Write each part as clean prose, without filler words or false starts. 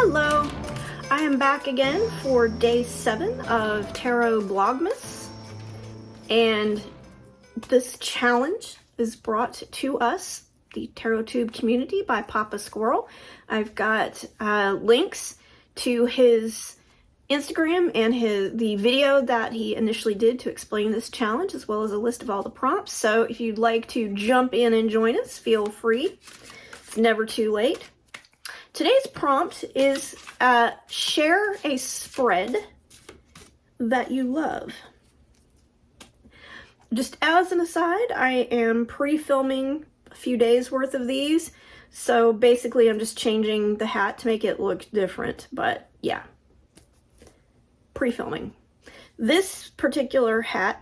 Hello, I am back again for day 7 of Tarot Vlogmas, and this challenge is brought to us, the Tarot Tube community, by Pappa Squirrel. I've got links to his Instagram and the video that he initially did to explain this challenge, as well as a list of all the prompts. So if you'd like to jump in and join us, feel free. It's never too late. Today's prompt is share a spread that you love. Just as an aside, I am pre-filming a few days worth of these, so basically I'm just changing the hat to make it look different, but yeah, pre-filming. This particular hat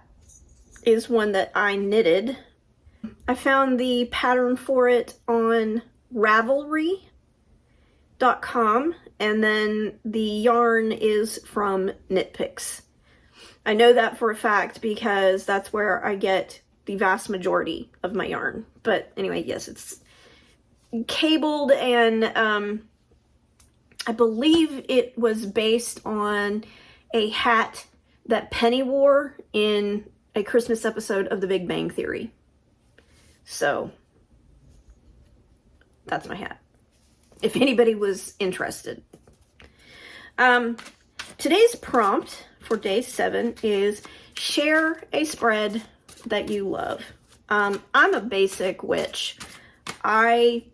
is one that I knitted. I found the pattern for it on Ravelry.com, and then the yarn is from Knit Picks. I know that for a fact because that's where I get the vast majority of my yarn. But anyway, yes, it's cabled, and I believe it was based on a hat that Penny wore in a Christmas episode of The Big Bang Theory. So that's my hat, if anybody was interested. Today's prompt for day 7 is share a spread that you love. I'm a basic witch. I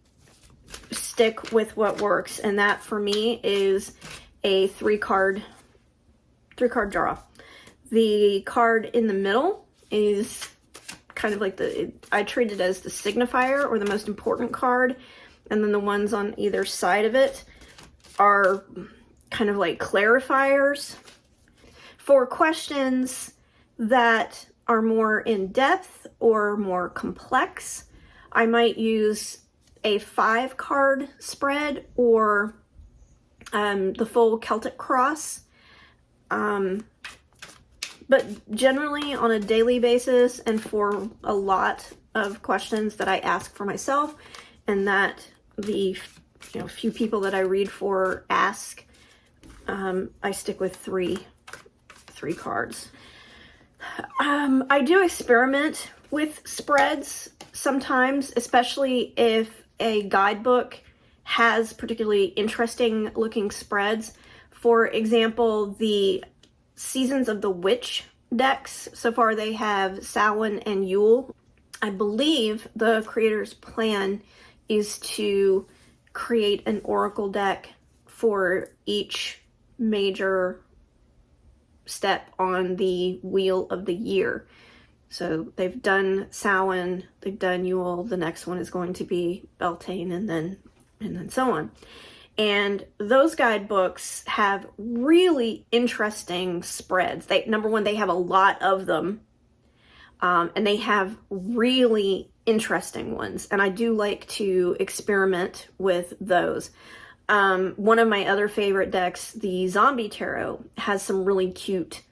stick with what works, and that for me is a three card draw. The card in the middle is kind of like I treat it as the signifier, or the most important card. And then the ones on either side of it are kind of like clarifiers. For questions that are more in depth or more complex, I might use a 5-card spread or the full Celtic cross. But generally on a daily basis, and for a lot of questions that I ask for myself and that the few people that I read for ask, I stick with three cards. I do experiment with spreads sometimes, especially if a guidebook has particularly interesting looking spreads. For example, the Seasons of the Witch decks, so far they have Samhain and Yule. I believe the creator's plan is to create an oracle deck for each major step on the wheel of the year. So they've done Samhain, they've done Yule, the next one is going to be Beltane, and then so on. And those guidebooks have really interesting spreads. Number one, they have a lot of them, and they have really interesting ones, and I do like to experiment with those. One of my other favorite decks, the Zombie Tarot, has some really cute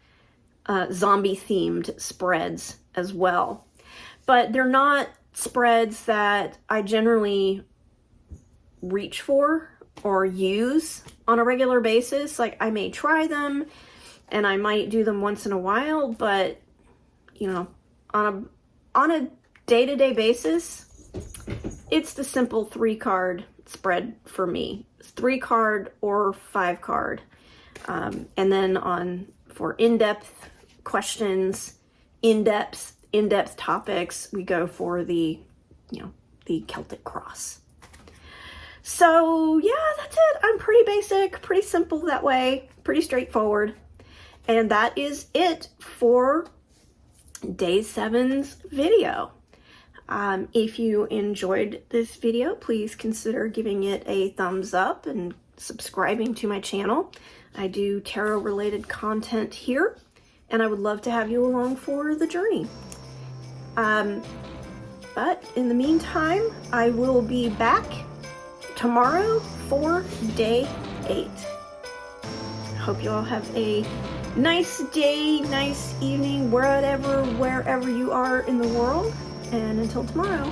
zombie themed spreads as well, but they're not spreads that I generally reach for or use on a regular basis. Like, I may try them and I might do them once in a while, but on a day-to-day basis, it's the simple 3-card spread for me. It's 3-card or 5-card. And then for in-depth questions, in-depth topics, we go for the Celtic cross. So yeah, that's it. I'm pretty basic, pretty simple that way, pretty straightforward. And that is it for day 7's video. If you enjoyed this video, please consider giving it a thumbs up and subscribing to my channel. I do tarot related content here, and I would love to have you along for the journey. But in the meantime, I will be back tomorrow for day 8. Hope you all have a nice day, nice evening, wherever you are in the world. And until tomorrow,